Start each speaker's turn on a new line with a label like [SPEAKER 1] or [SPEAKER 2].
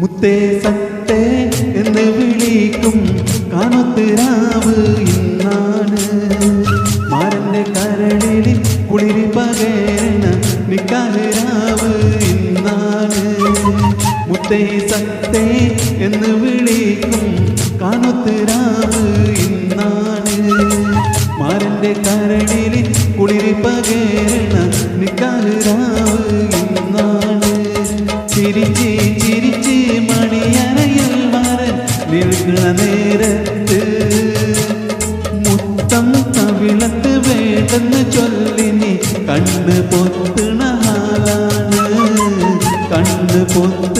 [SPEAKER 1] മുത്തേ സത്തേ എന്ന് വിളിക്കും കാണുത്തിരാവ് ഇന്നാണ്. മാരന്റെ കരളിൽ കുളിരി പകരണ നിക്കാരാവ് ഇന്നാണ്. മുത്തേ സത്തേ എന്ന് വിളിക്കും കാണുത്തിരാവ് ഇന്നാണ്. മാരന്റെ കരളിൽ കുളിരി പകരണ നിക്കാരാവ് ഇന്നാണ്. ചിരിച്ച് ചിരിച്ച് മണിയറയിൽ മാറൻ നിൽക്കുന്ന നേരത്ത് മുത്തം തവിളത്ത് വേണ്ടെന്ന് ചൊല്ലിനി കണ്ണ് പൊത്തുണ ഹാലാണ്. കണ്ണ് പൊത്ത്